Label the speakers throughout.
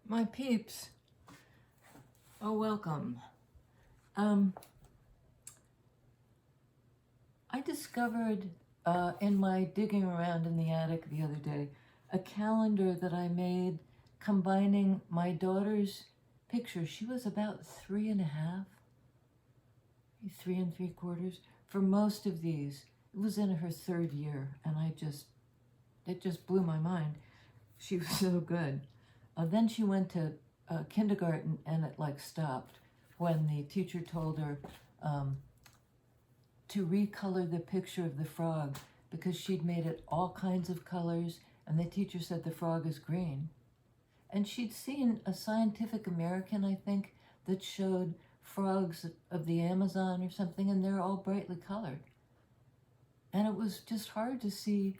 Speaker 1: My peeps, oh welcome. I discovered in my digging around in the attic the other day a calendar that I made combining my daughter's picture. She was about 3.5, 3 3/4 for most of these. It was in her 3rd year, and it just blew my mind. She was so good. Then she went to kindergarten, and it like stopped when the teacher told her to recolor the picture of the frog because she'd made it all kinds of colors, and the teacher said the frog is green. And she'd seen a Scientific American, I think, that showed frogs of the Amazon or something, and they're all brightly colored. And it was just hard to see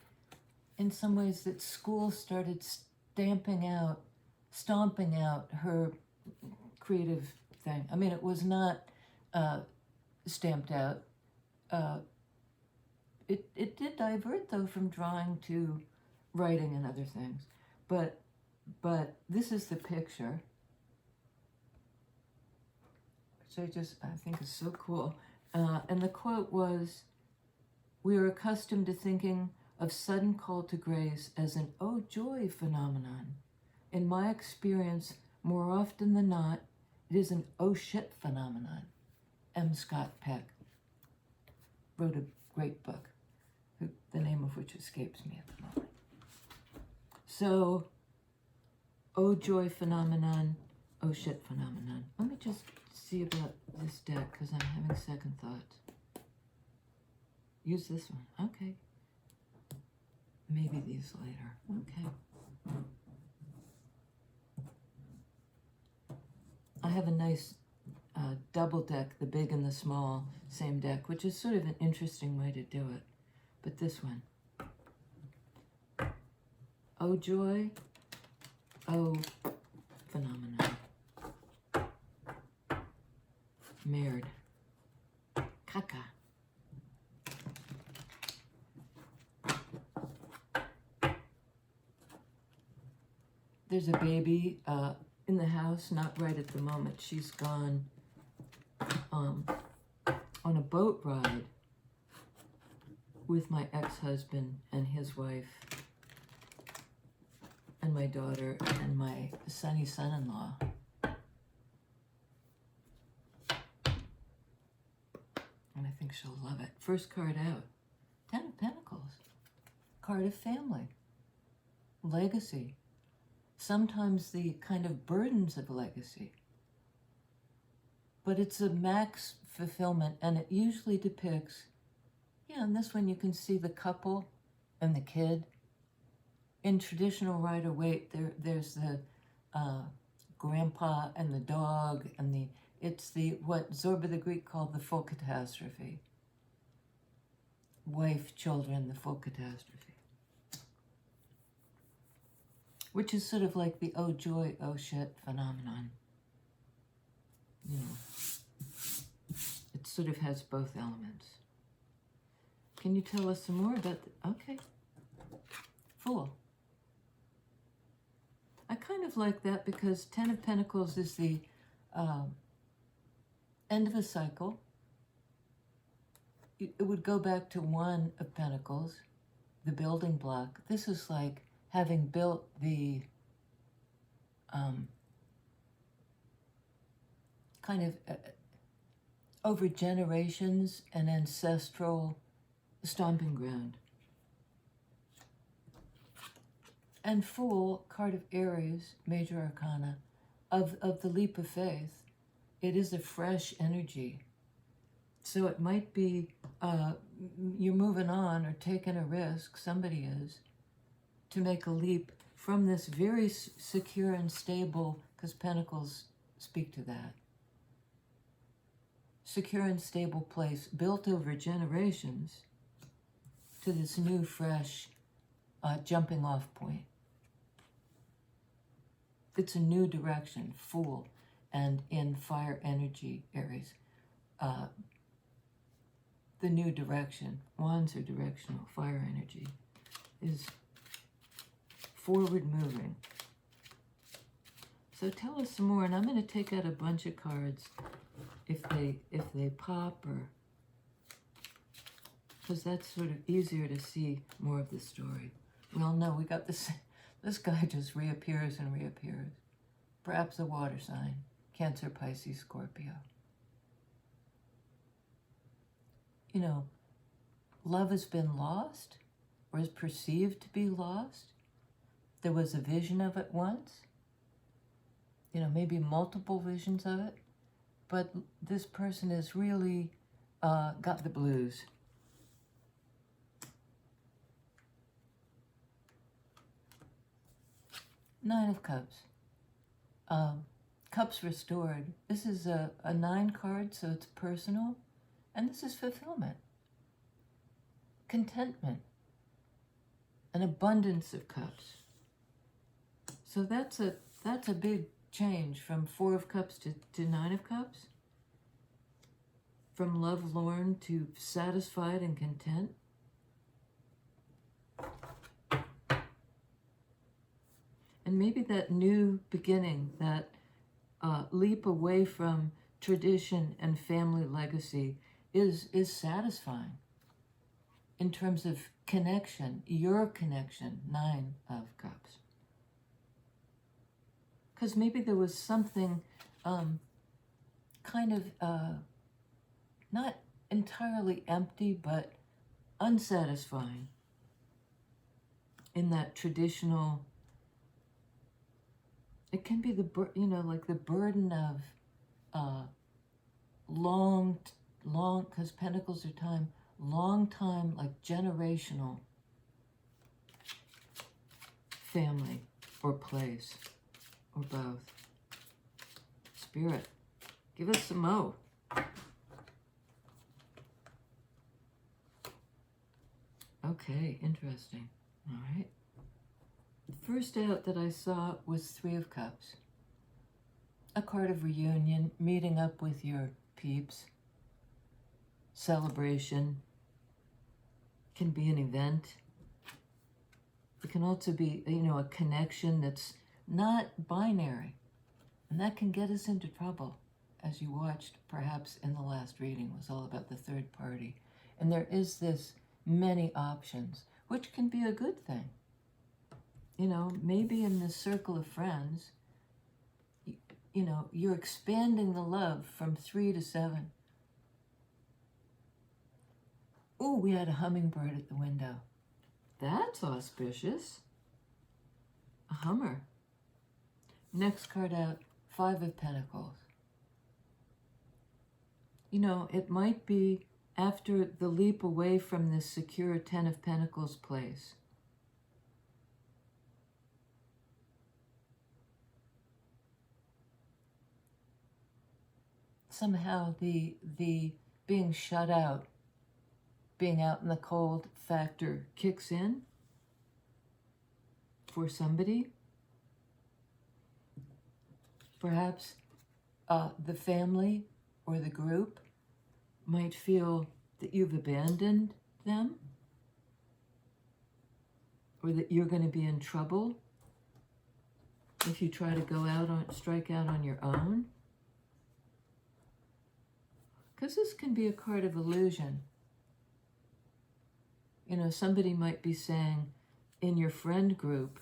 Speaker 1: in some ways that school started stomping out her creative thing. I mean, it was not stamped out. It did divert, though, from drawing to writing and other things. But this is the picture, which I think is so cool. And the quote was, "We are accustomed to thinking of sudden call to grace as an oh joy phenomenon. In my experience, more often than not, it is an oh shit phenomenon." M. Scott Peck wrote a great book, the name of which escapes me at the moment. So, oh joy phenomenon, oh shit phenomenon. Let me just see about this deck because I'm having second thoughts. Use this one. Okay. Maybe these later. Okay. I have a nice double deck, the big and the small, same deck, which is sort of an interesting way to do it. But this one. Oh joy, oh phenomenon. Merde. Caca. There's a baby in the house, not right at the moment. She's gone on a boat ride with my ex-husband and his wife and my daughter and my sunny son-in-law. And I think she'll love it. First card out. 10 of Pentacles. Card of family. Legacy. Sometimes the kind of burdens of legacy. But it's a max fulfillment, and it usually depicts, in this one you can see the couple and the kid. In traditional Rider-Waite, there's the grandpa and the dog, and it's what Zorba the Greek called the full catastrophe. Wife, children, the full catastrophe. Which is sort of like the oh joy, oh shit phenomenon. It sort of has both elements. Can you tell us some more about okay. Fool. I kind of like that because 10 of Pentacles is the end of a cycle. It would go back to 1 of Pentacles, the building block. This is like having built the kind of over generations an ancestral stomping ground. And Fool, card of Aries, major arcana, of the leap of faith. It is a fresh energy. So it might be you're moving on or taking a risk, somebody is, to make a leap from this very secure and stable, because Pentacles speak to that, secure and stable place built over generations to this new, fresh jumping off point. It's a new direction, Fool, and in fire energy, Aries. The new direction, wands are directional, fire energy is forward moving. So tell us some more, and I'm going to take out a bunch of cards if they pop, or because that's sort of easier to see more of the story. Well, no, we got this. This guy just reappears and reappears. Perhaps a water sign: Cancer, Pisces, Scorpio. You know, love has been lost, or is perceived to be lost. There was a vision of it once. You know, maybe multiple visions of it, but this person has really got the blues. Nine of Cups. Cups restored. This is a 9 card, so it's personal, and this is fulfillment, contentment, an abundance of cups. So that's a big change from 4 of Cups to 9 of Cups. From lovelorn to satisfied and content. And maybe that new beginning, that leap away from tradition and family legacy is satisfying in terms of connection, your connection, 9 of Cups. Because maybe there was something kind of not entirely empty, but unsatisfying in that traditional. It can be like the burden of long, because Pentacles are time, long time, like generational family or place or both. Spirit, give us some more. Okay, interesting. All right. The first out that I saw was 3 of Cups. A card of reunion, meeting up with your peeps. Celebration. Can be an event. It can also be, a connection that's not binary. And that can get us into trouble, as you watched perhaps in the last reading, was all about the third party. And there is this many options, which can be a good thing. Maybe in this circle of friends, you're expanding the love from 3 to 7. Ooh, we had a hummingbird at the window. That's auspicious. A hummer. Next card out, 5 of Pentacles. It might be after the leap away from this secure 10 of Pentacles place. Somehow the being shut out, being out in the cold factor kicks in for somebody. Perhaps the family or the group might feel that you've abandoned them, or that you're going to be in trouble if you try to strike out on your own. Because this can be a card of illusion. Somebody might be saying in your friend group,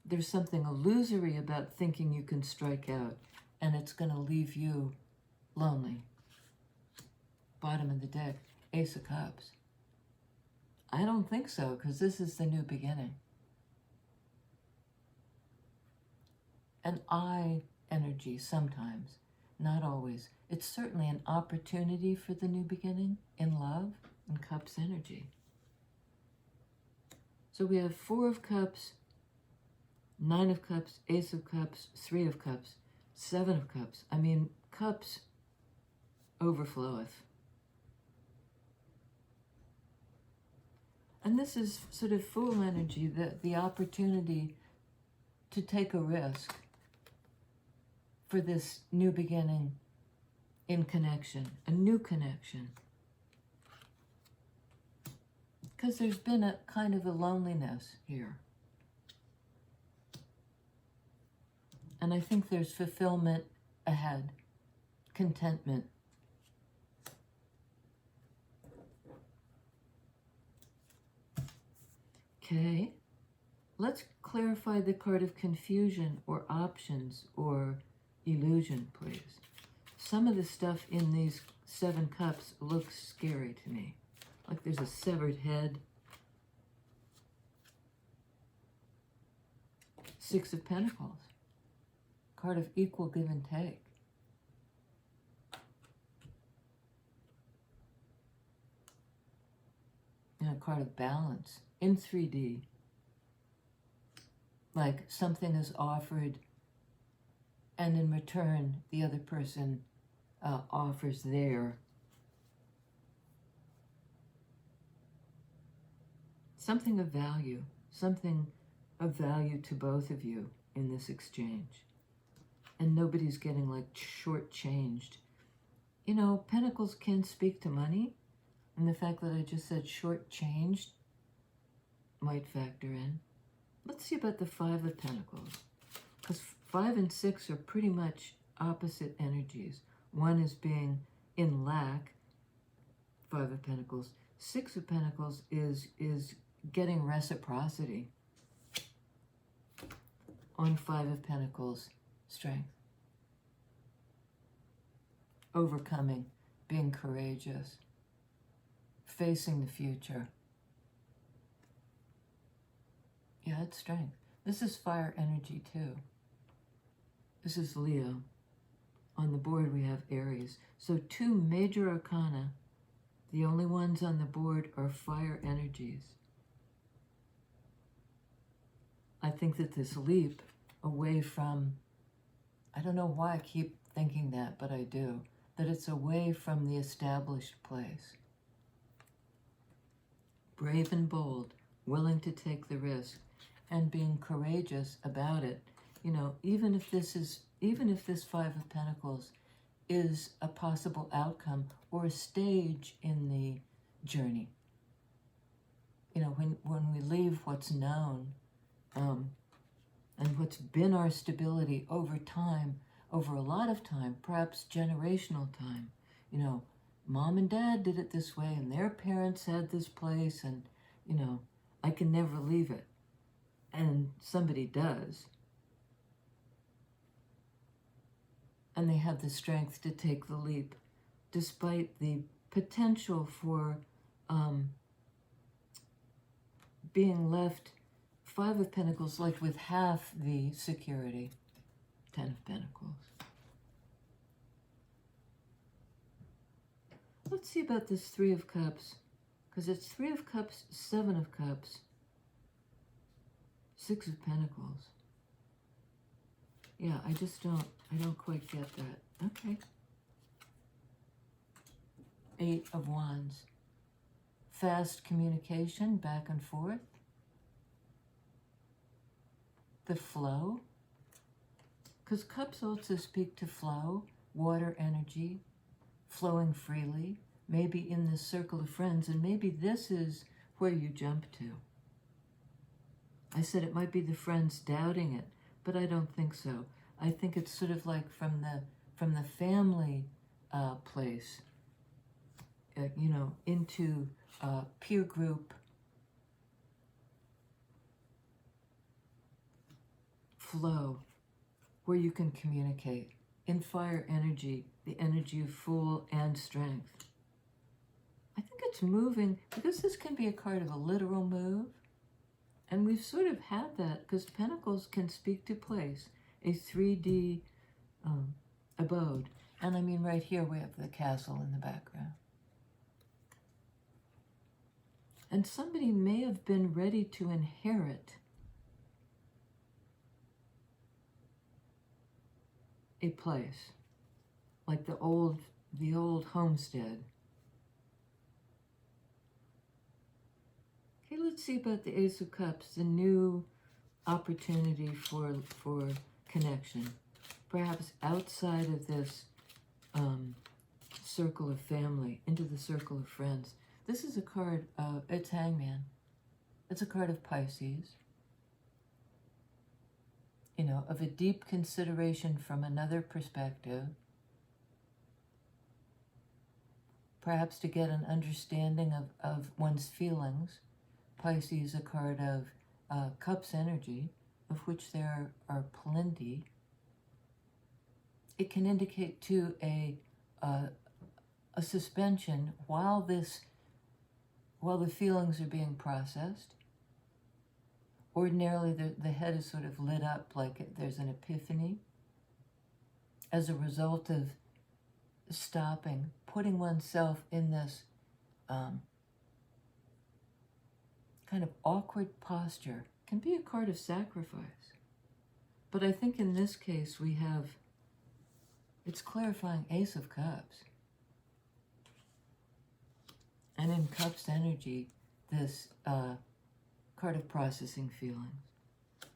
Speaker 1: there's something illusory about thinking you can strike out, and it's going to leave you lonely. Bottom of the deck, Ace of Cups. I don't think so, because this is the new beginning. An I energy sometimes, not always. It's certainly an opportunity for the new beginning in love and Cups energy. So we have 4 of Cups, 9 of Cups, Ace of Cups, 3 of Cups, 7 of Cups. Cups overfloweth. And this is sort of Fool energy, the opportunity to take a risk for this new beginning in connection, a new connection. Because there's been a kind of a loneliness here. And I think there's fulfillment ahead, contentment. Okay, let's clarify the card of confusion or options or illusion, please. Some of the stuff in these 7 cups looks scary to me. Like there's a severed head. 6 of Pentacles. Card of equal give and take. And a card of balance in 3D. Like something is offered and in return the other person offers their. Something of value. Something of value to both of you in this exchange. And nobody's getting like shortchanged. You know, Pentacles can speak to money. And the fact that I just said shortchanged might factor in. Let's see about the 5 of Pentacles. Because 5 and 6 are pretty much opposite energies. One is being in lack, 5 of Pentacles. 6 of Pentacles is getting reciprocity. On 5 of Pentacles, strength. Overcoming, being courageous, facing the future. Yeah, it's strength. This is fire energy too. This is Leo. On the board we have Aries. So 2 major arcana. The only ones on the board are fire energies. I think that this leap away from, I don't know why I keep thinking that, but I do, that it's away from the established place. Brave and bold, willing to take the risk, and being courageous about it. You know, even if this 5 of Pentacles is a possible outcome or a stage in the journey. You know, when we leave what's known, and what's been our stability over time, over a lot of time, perhaps generational time. You know, mom and dad did it this way, and their parents had this place, and, you know, I can never leave it. And somebody does. And they have the strength to take the leap, despite the potential for being left 5 of Pentacles, like with half the security. 10 of Pentacles. Let's see about this 3 of Cups. Because it's 3 of Cups, 7 of Cups, 6 of Pentacles. Yeah, I don't quite get that. Okay. 8 of Wands. Fast communication, back and forth. The flow, because cups also speak to flow, water energy, flowing freely, maybe in this circle of friends, and maybe this is where you jump to. I said it might be the friends doubting it, but I don't think so. I think it's sort of like from the family place, you know, into peer group, flow, where you can communicate. In fire energy, the energy of Fool and strength. I think it's moving, because this can be a card of a literal move, and we've sort of had that, because Pentacles can speak to place, a 3D abode. And I mean, right here we have the castle in the background. And somebody may have been ready to inherit a place, like the old homestead. Okay, let's see about the Ace of Cups, the new opportunity for connection, perhaps outside of this circle of family, into the circle of friends. This is a card of, it's Hangman. It's a card of Pisces. You know, of a deep consideration from another perspective. Perhaps to get an understanding of one's feelings. Pisces, a card of Cups energy, of which there are plenty. It can indicate too a suspension while the feelings are being processed. Ordinarily, the head is sort of lit up like there's an epiphany as a result of stopping, putting oneself in this kind of awkward posture. Can be a card of sacrifice. But I think in this case we have, it's clarifying Ace of Cups. And in Cups energy, this card of processing feelings.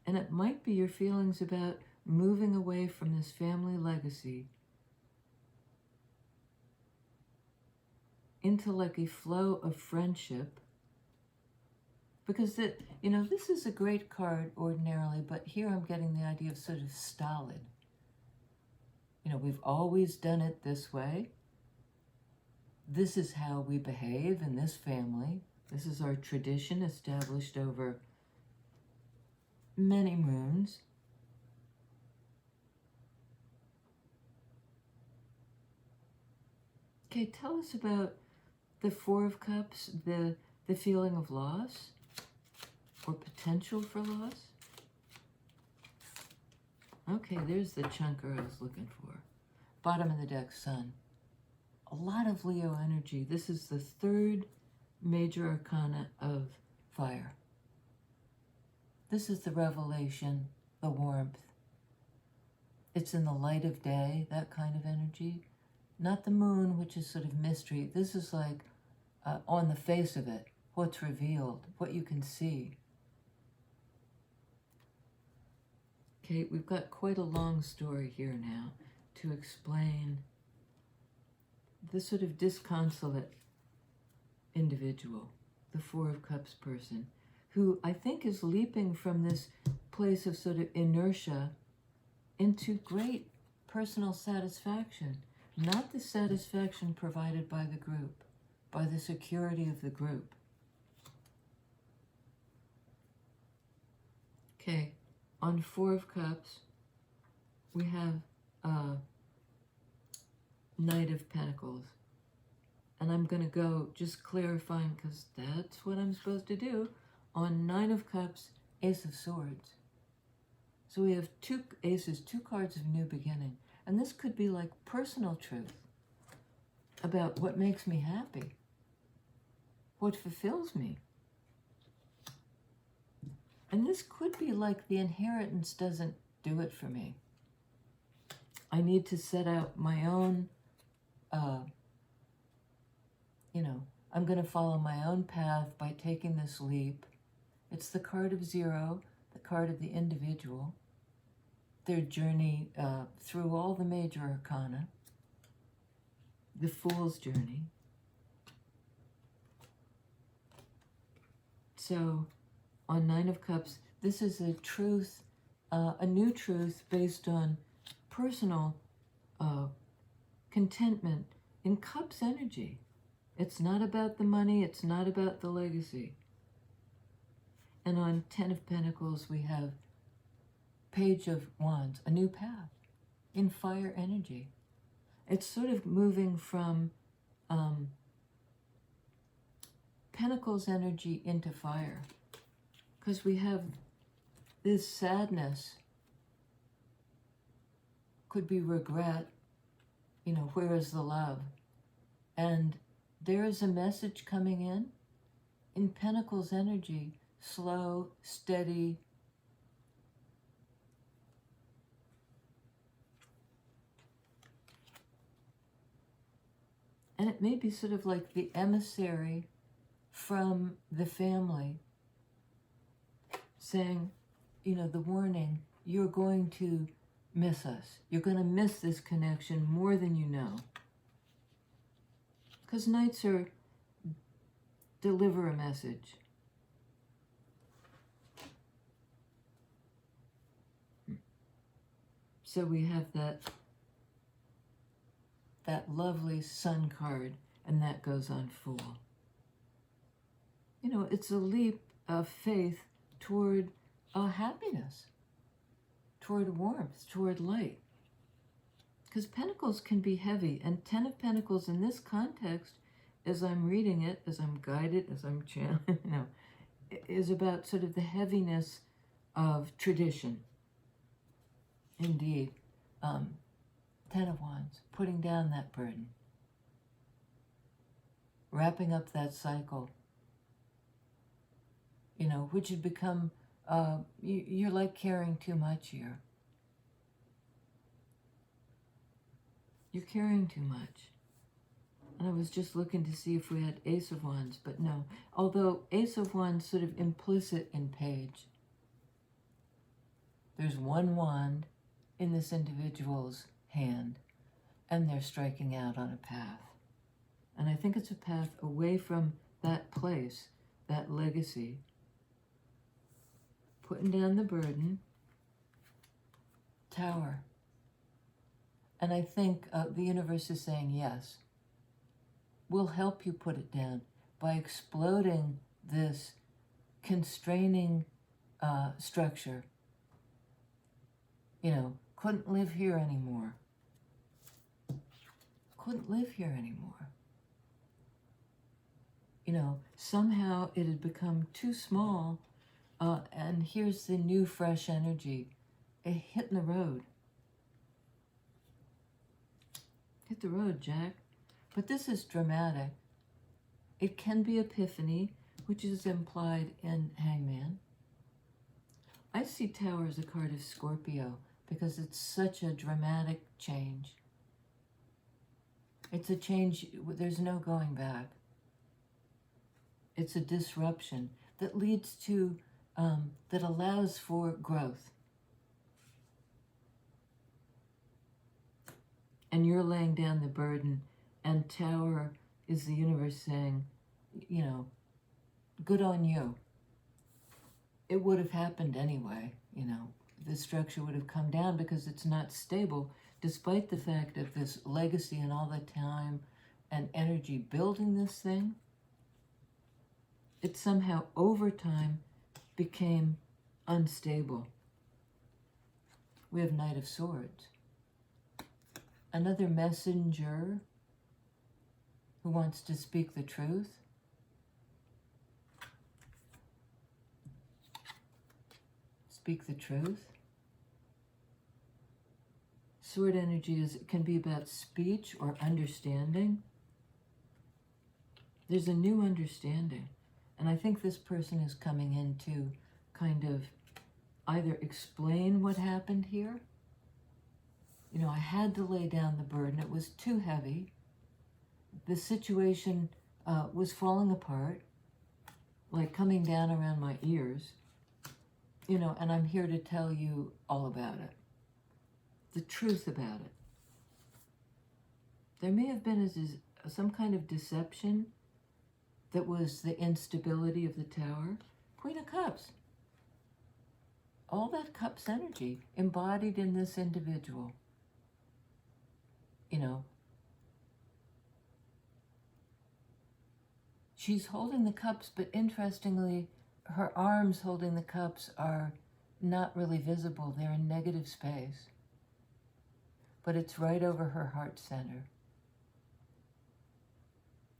Speaker 1: And it might be your feelings about moving away from this family legacy into like a flow of friendship. Because that, you know, this is a great card ordinarily, but here I'm getting the idea of sort of stolid. You know, we've always done it this way. This is how we behave in this family. This is our tradition established over many moons. Okay, tell us about the Four of Cups, the feeling of loss or potential for loss. Okay, there's the chunker I was looking for. Bottom of the deck, Sun. A lot of Leo energy. This is the third major arcana of fire. This is the revelation, the warmth. It's in the light of day, that kind of energy. Not the moon, which is sort of mystery. This is like on the face of it, what's revealed, what you can see. Okay, we've got quite a long story here now to explain this sort of disconsolate individual, the Four of Cups person, who I think is leaping from this place of sort of inertia into great personal satisfaction, not the satisfaction provided by the group, by the security of the group. Okay, on Four of Cups, we have Knight of Pentacles. And I'm going to go just clarifying, because that's what I'm supposed to do, on Nine of Cups, Ace of Swords. So we have two aces, two cards of new beginning. And this could be like personal truth about what makes me happy, what fulfills me. And this could be like the inheritance doesn't do it for me. I need to set out my own, I'm going to follow my own path by taking this leap. It's the card of zero, the card of the individual, their journey through all the major arcana, the Fool's journey. So on Nine of Cups, this is a truth, a new truth based on personal contentment in Cups energy. It's not about the money, it's not about the legacy. And on Ten of Pentacles, we have Page of Wands, a new path in fire energy. It's sort of moving from Pentacles energy into fire, because we have this sadness, could be regret, where is the love? And there is a message coming in Pentacles energy, slow, steady, and it may be sort of like the emissary from the family saying, the warning, you're going to miss us. You're going to miss this connection more than you know. Because Knights are deliver a message. So we have that lovely sun card, and that goes on full. You know, it's a leap of faith toward happiness, toward warmth, toward light. Because Pentacles can be heavy, and Ten of Pentacles in this context, as I'm reading it, as I'm guided, as I'm channeling, you know, is about sort of the heaviness of tradition. Indeed. Ten of Wands, putting down that burden. Wrapping up that cycle. You know, which had become, you're like carrying too much here. You're carrying too much. And I was just looking to see if we had Ace of Wands, but no. Although Ace of Wands sort of implicit in Page. There's one wand in this individual's hand, and they're striking out on a path. And I think it's a path away from that place, that legacy. Putting down the burden. Tower. And I think the universe is saying, yes, we'll help you put it down by exploding this constraining structure. You know, couldn't live here anymore. Couldn't live here anymore. You know, somehow it had become too small, and here's the new fresh energy. Hitting the road. Hit the road, Jack. But this is dramatic. It can be epiphany, which is implied in Hangman. I see Tower as a card of Scorpio because it's such a dramatic change. It's a change, there's no going back. It's a disruption that leads to, that allows for growth. And you're laying down the burden, and Tower is the universe saying, you know, good on you. It would have happened anyway, you know. The structure would have come down because it's not stable, despite the fact of this legacy and all the time and energy building this thing. It somehow, over time, became unstable. We have Knight of Swords. Another messenger who wants to speak the truth. Speak the truth. Sword energy can be about speech or understanding. There's a new understanding. And I think this person is coming in to kind of either explain what happened here. You know, I had to lay down the burden. It was too heavy. The situation was falling apart, like coming down around my ears. You know, and I'm here to tell you all about it. The truth about it. There may have been some kind of deception that was the instability of the Tower. Queen of Cups. All that Cups energy embodied in this individual. You know, she's holding the cups, but interestingly, her arms holding the cups are not really visible. They're in negative space. But it's right over her heart center.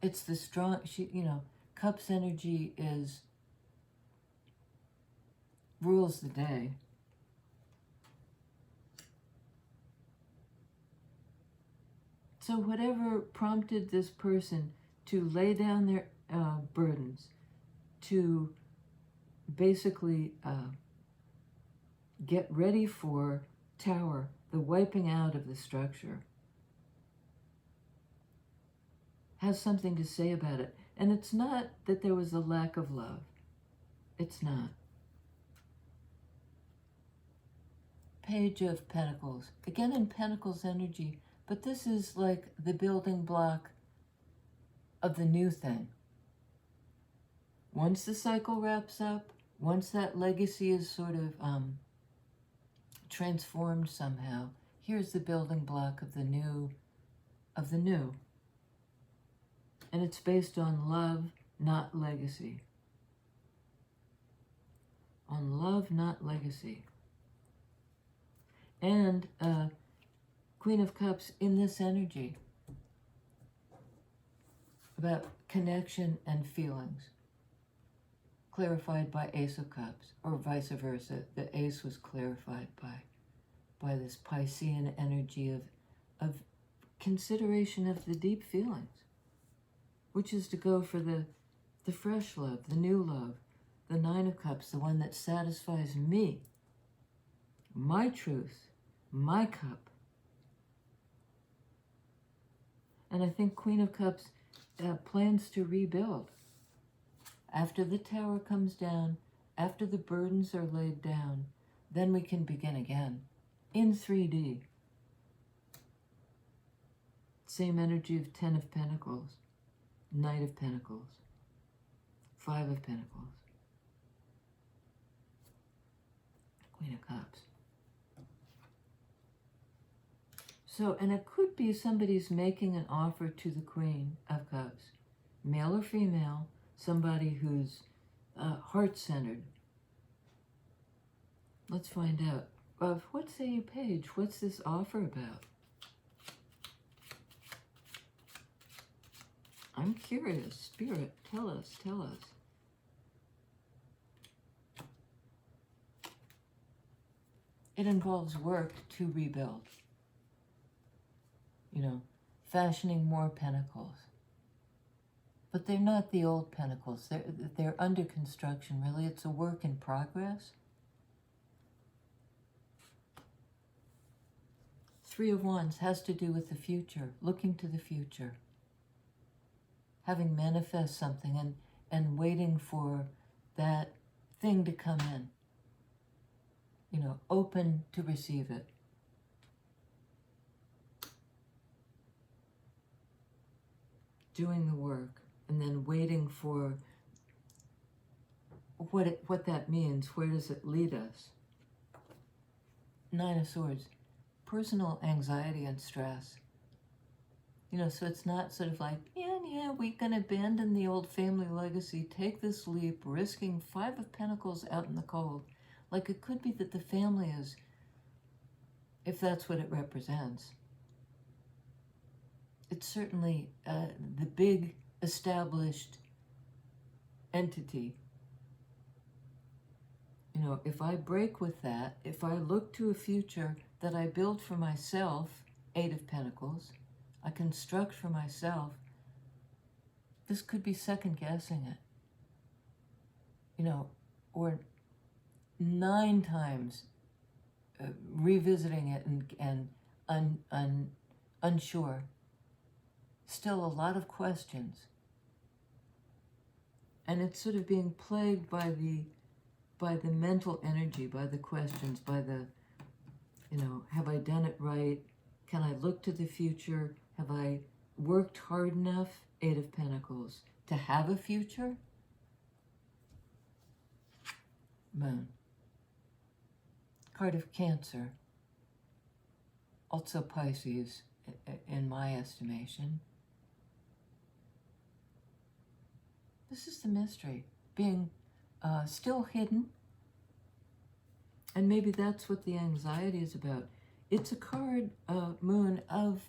Speaker 1: It's the strong, you know, Cups energy rules the day. So whatever prompted this person to lay down their burdens, to basically get ready for Tower, the wiping out of the structure, has something to say about it. And it's not that there was a lack of love. It's not. Page of Pentacles. Again in Pentacles energy, but this is like the building block of the new thing. Once the cycle wraps up, once that legacy is sort of transformed somehow, here's the building block of the new, and it's based on love, not legacy. On love, not legacy. And Queen of Cups in this energy about connection and feelings, clarified by Ace of Cups, or vice versa. The Ace was clarified by this Piscean energy of consideration of the deep feelings, which is to go for the fresh love, the new love, the Nine of Cups, the one that satisfies me, my truth, my cup. And I think Queen of Cups plans to rebuild. After the tower comes down, after the burdens are laid down, then we can begin again in 3D. Same energy of 10 of Pentacles, Knight of Pentacles, 5 of Pentacles, Queen of Cups. So, and it could be somebody's making an offer to the Queen of Cups, male or female, somebody who's heart-centered. Let's find out. What say you, Paige? What's this offer about? I'm curious. Spirit, tell us, tell us. It involves work to rebuild. You know, fashioning more pentacles. But they're not the old pentacles. They're under construction, really. It's a work in progress. 3 of Wands has to do with the future, looking to the future. Having manifest something and waiting for that thing to come in. You know, open to receive it. Doing the work and then waiting for what that means. Where does it lead us? 9 of Swords, personal anxiety and stress. You know, so it's not sort of like, yeah, we can abandon the old family legacy, take this leap, risking 5 of Pentacles out in the cold. Like it could be that the family is, if that's what it represents, it's certainly the big established entity. You know, if I break with that, if I look to a future that I build for myself, 8 of Pentacles, I construct for myself, this could be second guessing it. You know, or 9 times revisiting it and unsure. Still a lot of questions. And it's sort of being plagued by the mental energy, by the questions, by the, you know, have I done it right? Can I look to the future? Have I worked hard enough, 8 of Pentacles, to have a future? Moon. Card of Cancer. Also Pisces, in my estimation. This is the mystery, being still hidden. And maybe that's what the anxiety is about. It's a card, Moon, of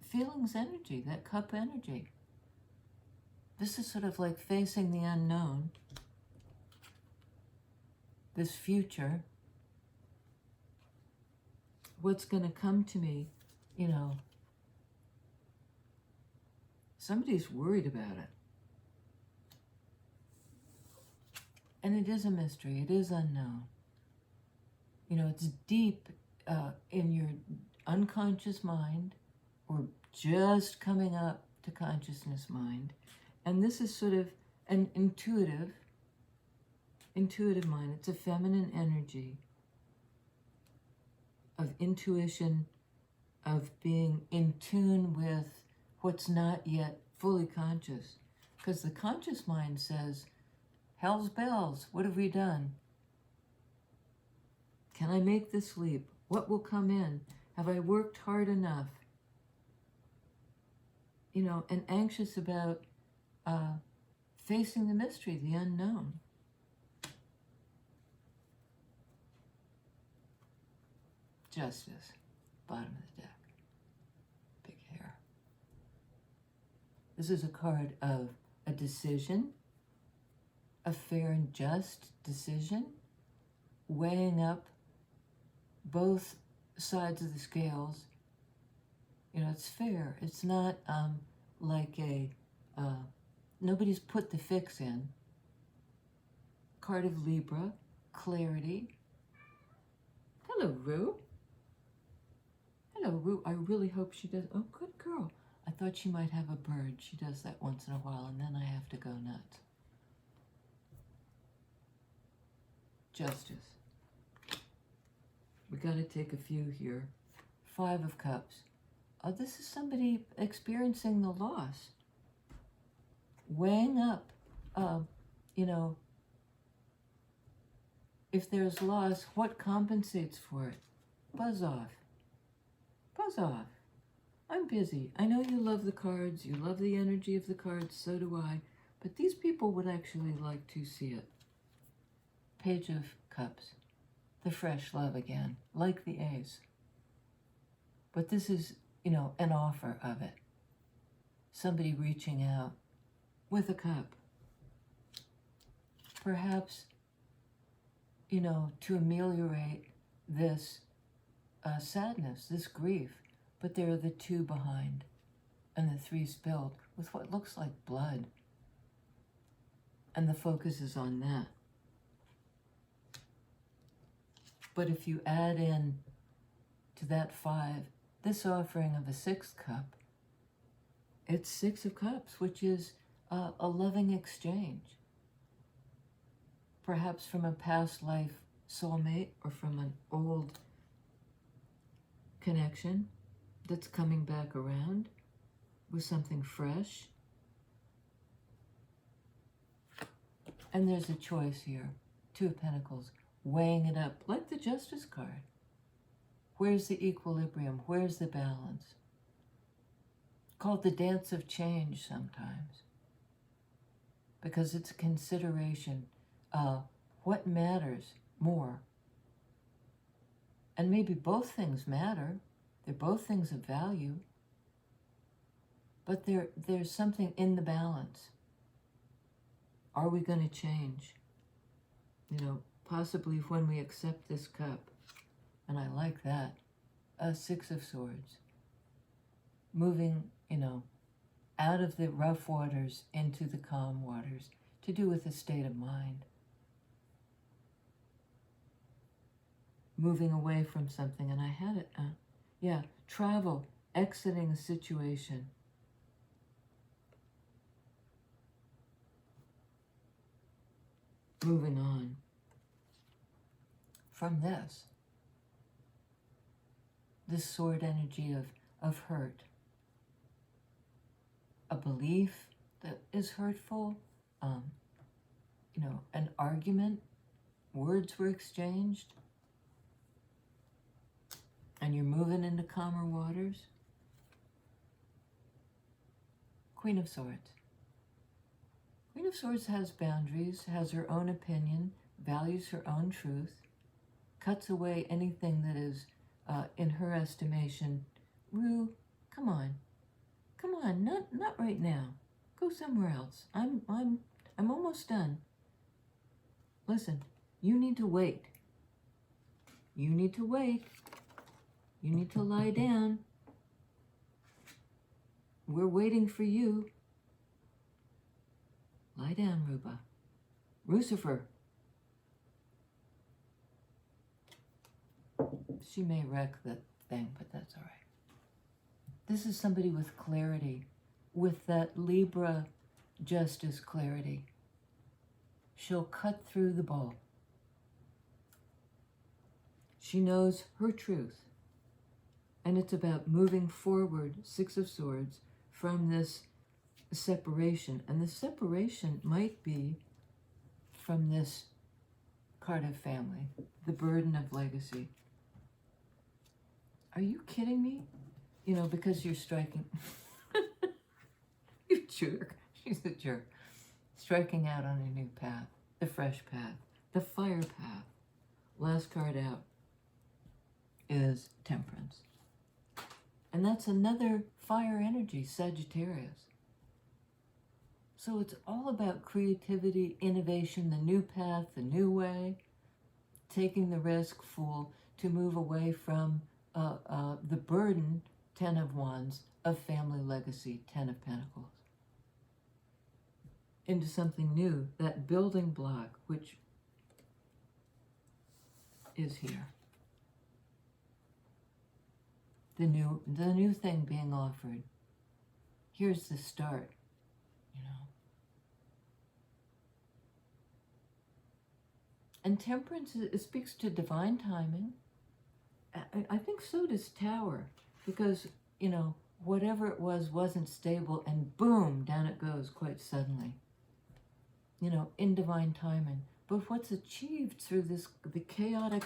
Speaker 1: feelings energy, that cup energy. This is sort of like facing the unknown. This future. What's going to come to me, you know. Somebody's worried about it. And it is a mystery. It is unknown. You know, it's deep in your unconscious mind or just coming up to consciousness mind. And this is sort of an intuitive mind. It's a feminine energy of intuition, of being in tune with what's not yet fully conscious. Because the conscious mind says, Hell's bells, what have we done? Can I make this leap? What will come in? Have I worked hard enough? You know, and anxious about facing the mystery, the unknown. Justice, bottom of the deck. Big hair. This is a card of a decision, a fair and just decision, weighing up both sides of the scales. You know, it's fair. It's not like nobody's put the fix in. Card of Libra, clarity. Hello, Rue. Hello, Rue. I really hope she does. Oh, good girl. I thought she might have a bird. She does that once in a while, and then I have to go nuts. Justice. We got to take a few here. 5 of Cups. This is somebody experiencing the loss. Weighing up, you know, if there's loss, what compensates for it? Buzz off. Buzz off. I'm busy. I know you love the cards. You love the energy of the cards. So do I. But these people would actually like to see it. Page of Cups. The fresh love again. Like the Ace. But this is, you know, an offer of it. Somebody reaching out with a cup. Perhaps, you know, to ameliorate this sadness, this grief. But there are the 2 behind and the 3 spilled with what looks like blood. And the focus is on that. But if you add in to that 5, this offering of a 6th cup, it's 6 of Cups, which is a loving exchange. Perhaps from a past life soulmate or from an old connection that's coming back around with something fresh. And there's a choice here. 2 of Pentacles, weighing it up like the Justice card. Where's the equilibrium? Where's the balance? Called the dance of change sometimes. Because it's a consideration of what matters more. And maybe both things matter. They're both things of value. But there's something in the balance. Are we going to change? You know, possibly when we accept this cup. And I like that. 6 of Swords. Moving, you know, out of the rough waters into the calm waters, to do with a state of mind. Moving away from something, and I had it, travel, exiting a situation. Moving on from this sword energy of hurt. A belief that is hurtful, you know, an argument, words were exchanged, and you're moving into calmer waters. Queen of Swords. Queen of Swords has boundaries, has her own opinion, values her own truth, cuts away anything that is, in her estimation, Rue, come on, not right now. Go somewhere else. I'm almost done. Listen, you need to wait. You need to wait. You need to lie down. We're waiting for you. Lie down, Ruba. Lucifer. She may wreck the thing, but that's all right. This is somebody with clarity, with that Libra justice clarity. She'll cut through the bull. She knows her truth. And it's about moving forward, 6 of Swords, from this separation. And the separation might be from this Cardiff family, the burden of legacy. Are you kidding me? You know, because you're striking. You jerk. She's a jerk. Striking out on a new path, the fresh path, the fire path. Last card out is Temperance. And that's another fire energy, Sagittarius. So it's all about creativity, innovation, the new path, the new way, taking the risk, Fool, to move away from the burden, Ten of Wands, of family legacy, Ten of Pentacles, into something new, that building block, which is here. The new thing being offered. Here's the start, you know. And Temperance, it speaks to divine timing. I think so does Tower, because, you know, whatever it was wasn't stable, and boom, down it goes quite suddenly. You know, in divine timing. But what's achieved through this, the chaotic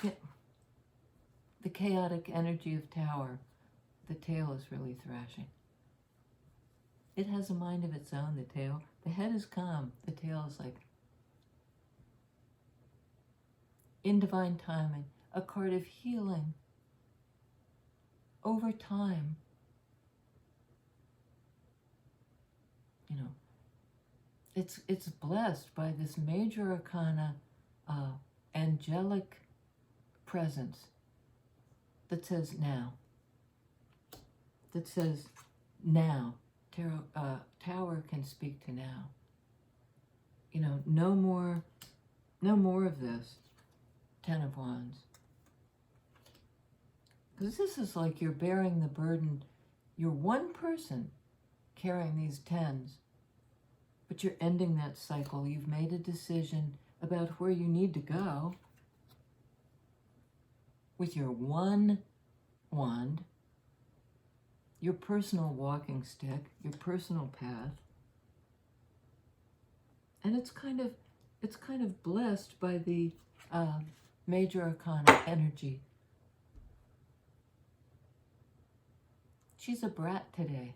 Speaker 1: energy of Tower, the tail is really thrashing. It has a mind of its own, the tail. The head is calm, the tail is like, in divine timing, a card of healing over time. You know, it's blessed by this major arcana, angelic presence that says now. That says now. Tower can speak to now. You know, no more of this. Ten of Wands. Because this is like you're bearing the burden. You're one person carrying these tens, but you're ending that cycle. You've made a decision about where you need to go with your one wand, your personal walking stick, your personal path. And it's kind of blessed by the major arcana energy. She's a brat today.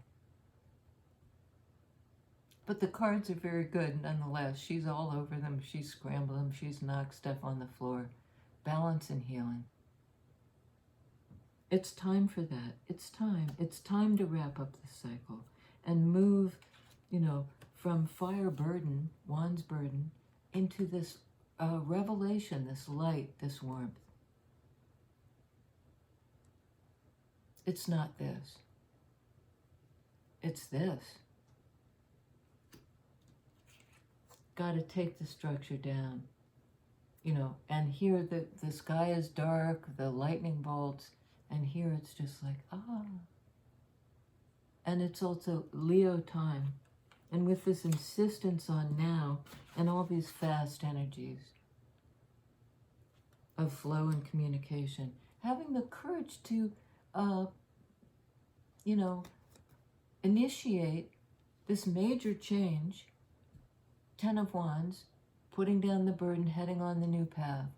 Speaker 1: But the cards are very good nonetheless. She's all over them. She's scrambled them. She's knocked stuff on the floor. Balance and healing. It's time for that. It's time. It's time to wrap up the cycle and move, you know, from fire burden, Wands burden, into this revelation, this light, this warmth. It's not this. It's this. Got to take the structure down, you know, and here the sky is dark, the lightning bolts, and here it's just like, ah. And it's also Leo time. And with this insistence on now and all these fast energies of flow and communication, having the courage to, you know, initiate this major change, Ten of Wands, putting down the burden, heading on the new path,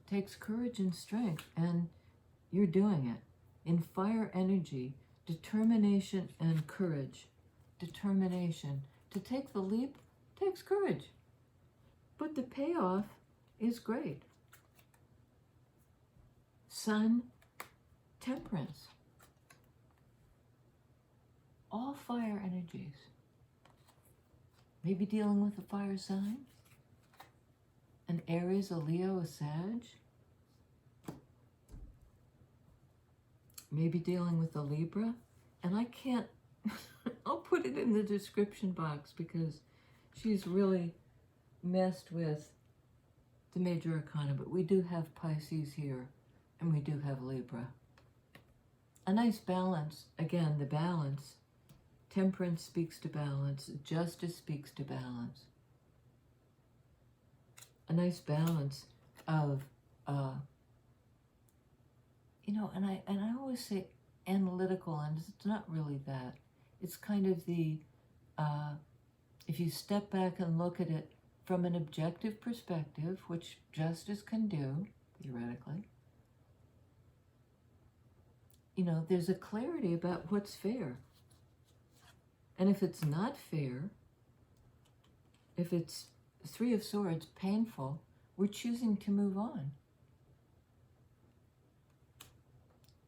Speaker 1: takes courage and strength, and you're doing it. In fire energy, determination and courage. Determination. To take the leap takes courage. But the payoff is great. Sun, Temperance. All fire energies. Maybe dealing with a fire sign. An Aries, a Leo, a Sag. Maybe dealing with a Libra. And I can't, I'll put it in the description box because she's really messed with the major arcana. But we do have Pisces here, and we do have Libra. A nice balance. Again, the balance. Temperance speaks to balance. Justice speaks to balance. A nice balance of, you know, and I always say analytical, and it's not really that. It's kind of the, if you step back and look at it from an objective perspective, which justice can do, theoretically, there's a clarity about what's fair. And if it's not fair, if it's Three of Swords, painful, we're choosing to move on.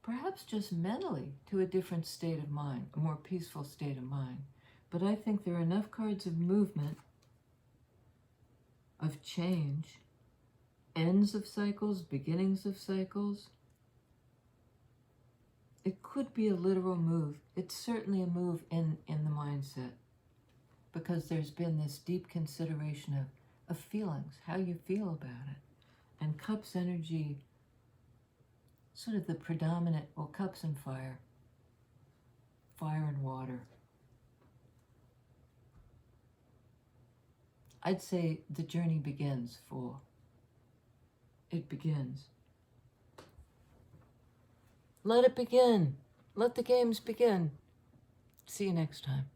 Speaker 1: Perhaps just mentally to a different state of mind, a more peaceful state of mind. But I think there are enough cards of movement, of change, ends of cycles, beginnings of cycles. It could be a literal move. It's certainly a move in the mindset, because there's been this deep consideration of feelings, how you feel about it. And Cups energy, sort of the predominant, well, Cups and fire and water. I'd say the journey begins full. It begins. Let it begin. Let the games begin. See you next time.